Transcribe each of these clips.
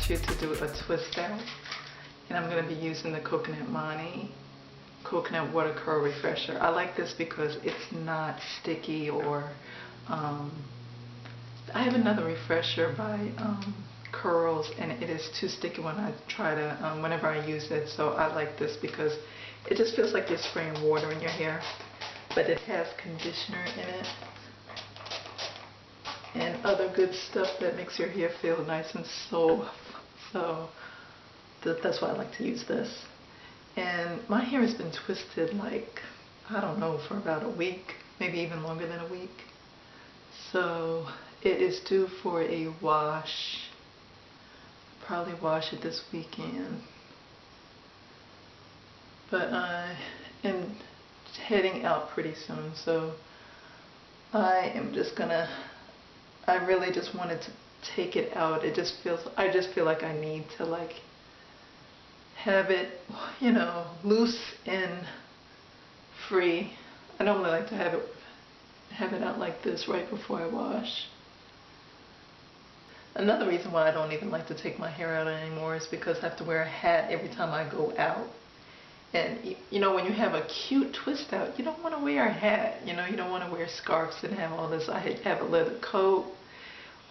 want you to do a twist out, and I'm going to be using the Coconut Coconut Water Curl Refresher. I like this because it's not sticky or I have another refresher by Curls, and it is too sticky when I try to whenever I use it. So I like this because it just feels like you're spraying water in your hair, but it has conditioner in it and other good stuff that makes your hair feel nice and soft. So that's why I like to use this. And my hair has been twisted, like, I don't know, for about a week, maybe even longer than a week. So it is due for a wash. Probably wash it this weekend. But I am heading out pretty soon, so I am just gonna, I really just wanted to take it out. It just feels, I just feel like I need to, like, have it, you know, loose and free. I normally like to have it out like this right before I wash. Another reason why I don't even like to take my hair out anymore is because I have to wear a hat every time I go out. And you know, when you have a cute twist out, you don't want to wear a hat. You know, you don't want to wear scarves and have all this. I have a leather coat,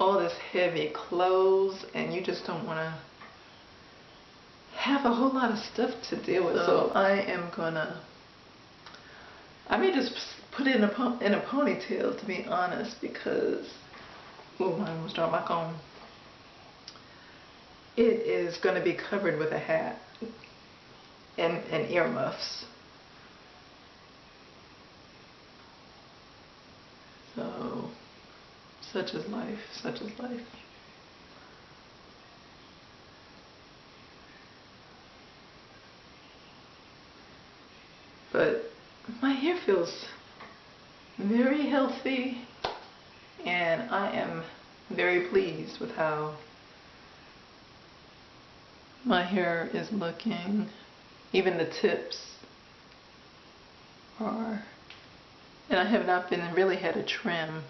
all this heavy clothes, and you just don't want to have a whole lot of stuff to deal with. So I am gonna, I may just put it in a ponytail, to be honest, because, oh, I almost dropped my comb. It is going to be covered with a hat and earmuffs. So, such is life, such is life. But my hair feels very healthy, and I am very pleased with how my hair is looking. Even the tips are, and I have not been really had a trim,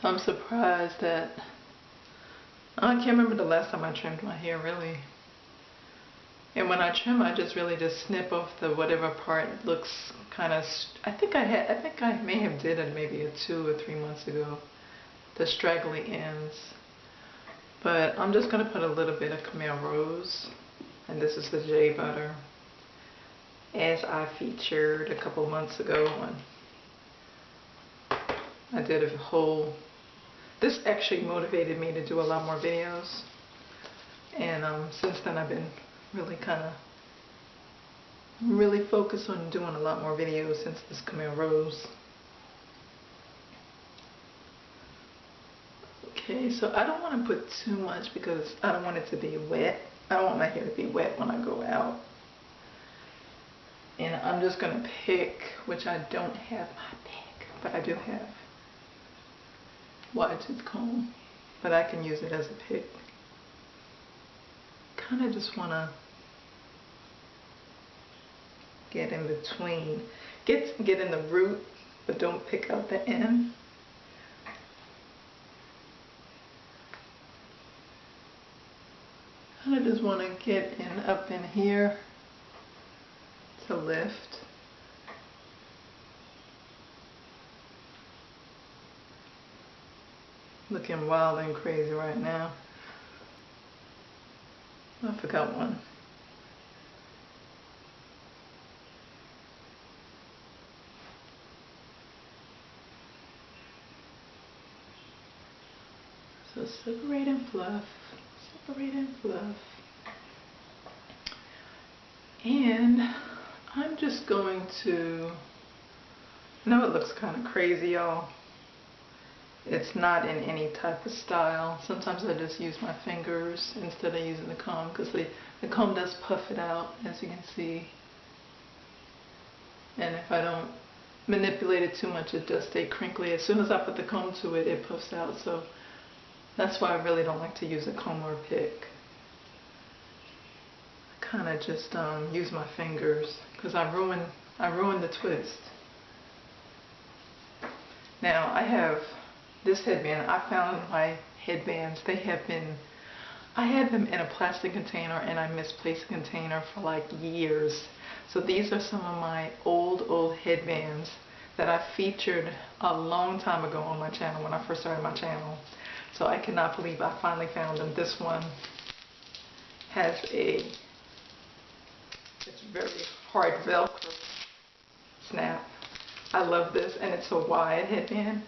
so I'm surprised that, I can't remember the last time I trimmed my hair, really. And when I trim, I just really just snip off the whatever part looks kind of, I think I may have did it maybe 2 or 3 months ago, the straggly ends. But I'm just going to put a little bit of Camille Rose, and this is the Shea Butter, as I featured a couple months ago on, I did a whole, this actually motivated me to do a lot more videos, and since then I've been really focused on doing a lot more videos since this Camille Rose. Okay, so I don't want to put too much because I don't want it to be wet. I don't want my hair to be wet when I go out. And I'm just going to pick, which I don't have my pick, but I do have wide tooth comb, but I can use it as a pick. Kind of just want to get in between, get in the root, but don't pick out the end. Kind of just want to get in up in here to lift. Looking wild and crazy right now. I forgot one. So separate and fluff, separate and fluff. And I'm just going to, I know it looks kind of crazy, y'all. It's not in any type of style. Sometimes I just use my fingers instead of using the comb, because the comb does puff it out, as you can see. And if I don't manipulate it too much, it does stay crinkly. As soon as I put the comb to it, it puffs out. So that's why I really don't like to use a comb or a pick. I kind of just use my fingers, because I ruin the twist. Now I have this headband. I found my headbands, they have been I had them in a plastic container and I misplaced the container for like years. So these are some of my old headbands that I featured a long time ago on my channel when I first started my channel. So I cannot believe I finally found them. This one has it's very hard Velcro snap. I love this, and it's a wide headband.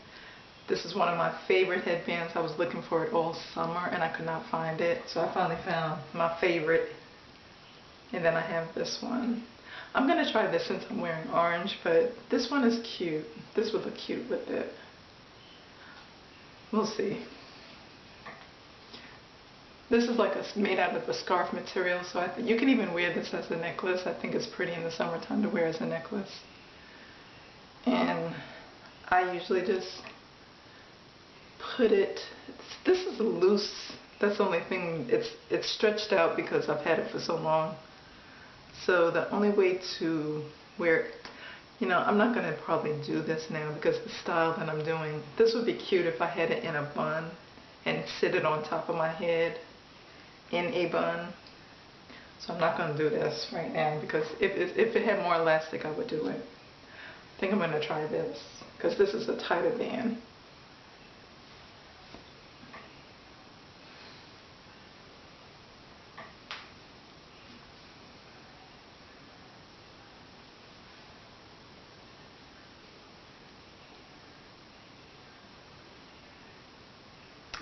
This is one of my favorite headbands. I was looking for it all summer and I could not find it. So I finally found my favorite. And then I have this one. I'm going to try this since I'm wearing orange, but this one is cute. This would look cute with it. We'll see. This is like made out of a scarf material, so you can even wear this as a necklace. I think it's pretty in the summertime to wear as a necklace. And I usually just put it, this is loose, that's the only thing, it's stretched out because I've had it for so long. So the only way to wear it, you know, I'm not going to probably do this now because the style that I'm doing, this would be cute if I had it in a bun and sit it on top of my head in a bun. So I'm not going to do this right now because if it had more elastic I would do it. I think I'm going to try this because this is a tighter band.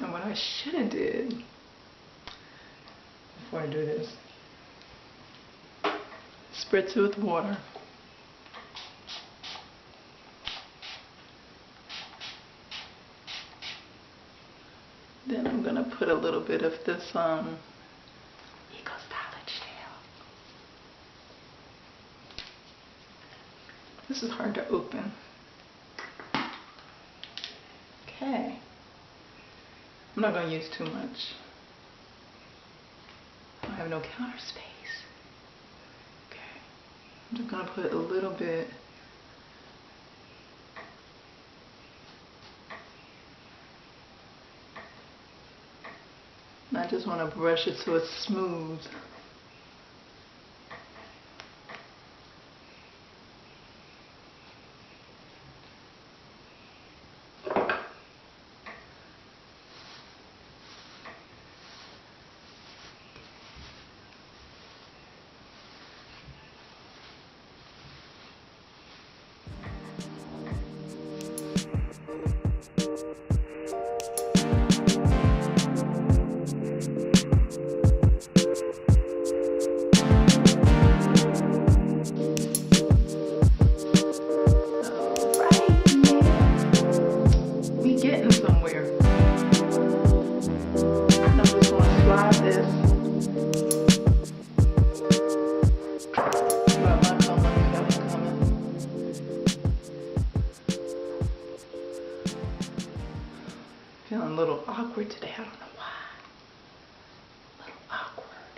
And what I should have did before I do this, spritz it with water. Then I'm gonna put a little bit of this Eco Stylish gel. This is hard to open. Okay. I'm not going to use too much. I have no counter space. Okay. I'm just going to put a little bit. And I just want to brush it so it's smooth. Feeling a little awkward today, I don't know why. A little awkward.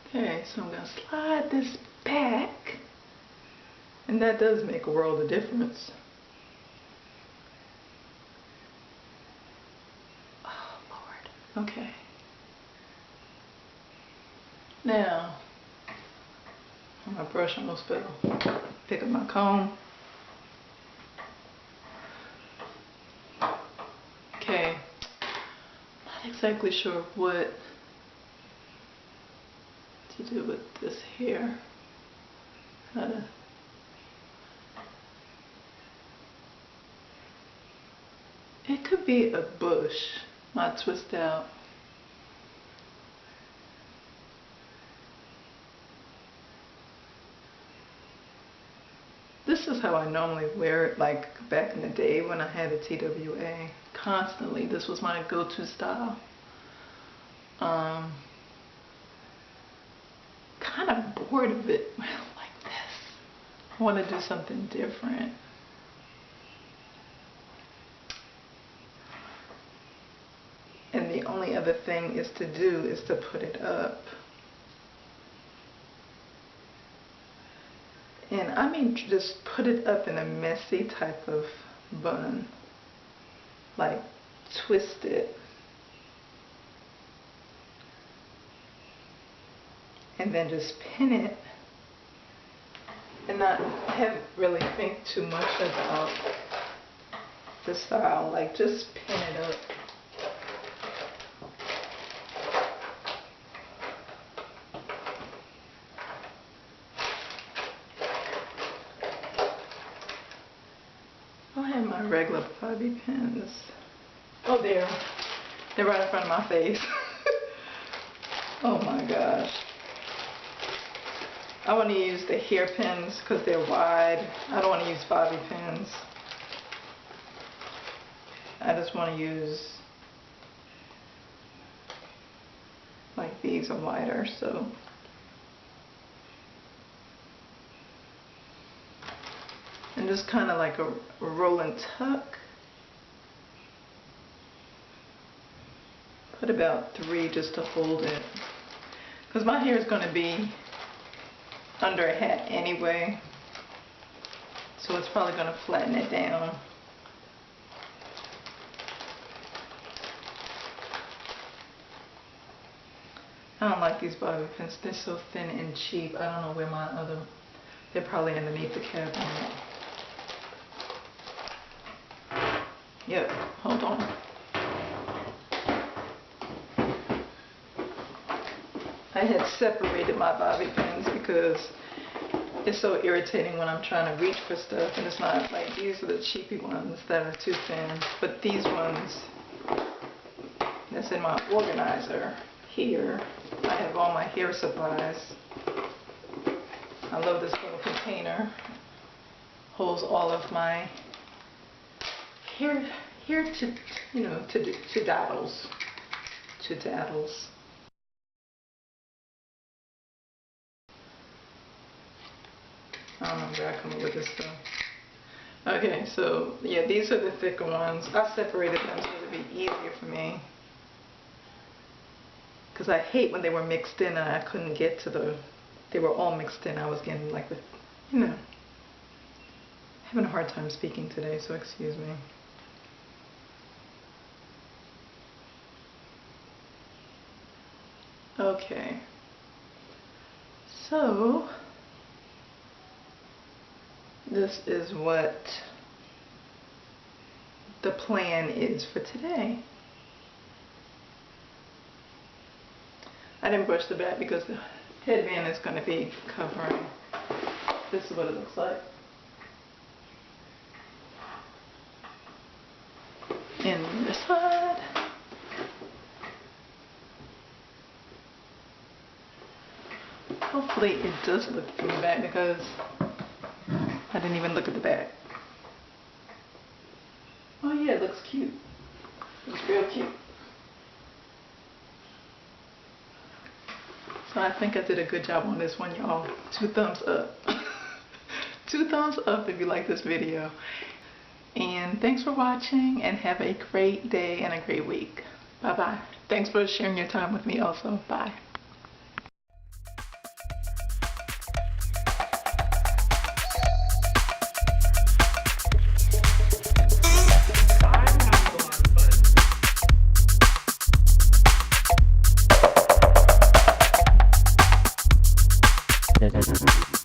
Okay, so I'm going to slide this back. And that does make a world of difference. Oh, Lord. Okay. Now, my brush almost fell. Pick up my comb. Okay, not exactly sure what to do with this hair. It could be a bush, my Twistout. This is how I normally wear it, like back in the day when I had a TWA. Constantly, this was my go-to style. Kind of bored of it like this. I want to do something different. And the only other thing is to put it up. And I mean just put it up in a messy type of bun. Like twist it and then just pin it and not really think too much about the style, like just pin it up. I have my regular bobby pins. Oh, they're right in front of my face. Oh my gosh. I want to use the hairpins because they're wide. I don't want to use bobby pins. I just want to use, like, these are wider, so. And just kind of like a roll and tuck. Put about 3 just to hold it. Because my hair is going to be under a hat anyway, so it's probably going to flatten it down. I don't like these bobby pins. They're so thin and cheap. I don't know where my other, they're probably underneath the cabinet. Yep, hold on. I had separated my bobby pins because it's so irritating when I'm trying to reach for stuff, and it's not like, these are the cheapy ones that are too thin, but these ones that's in my organizer here, I have all my hair supplies. I love this little container. Holds all of my hair to, you know, to daddles. To daddles. I don't know where I come up with this stuff. Okay, so yeah, these are the thicker ones. I separated them so it would be easier for me. Because I hate when they were mixed in and I couldn't get to the, they were all mixed in. I was getting like the, you know, having a hard time speaking today, so excuse me. Okay. So, this is what the plan is for today. I didn't brush the back because the headband is going to be covering. This is what it looks like. And this side. Hopefully it does look from the back because I didn't even look at the back. Oh yeah, it looks cute. It looks real cute. So I think I did a good job on this one, y'all. 2 thumbs up. 2 thumbs up if you like this video. And thanks for watching, and have a great day and a great week. Bye bye. Thanks for sharing your time with me also. Bye. Yes.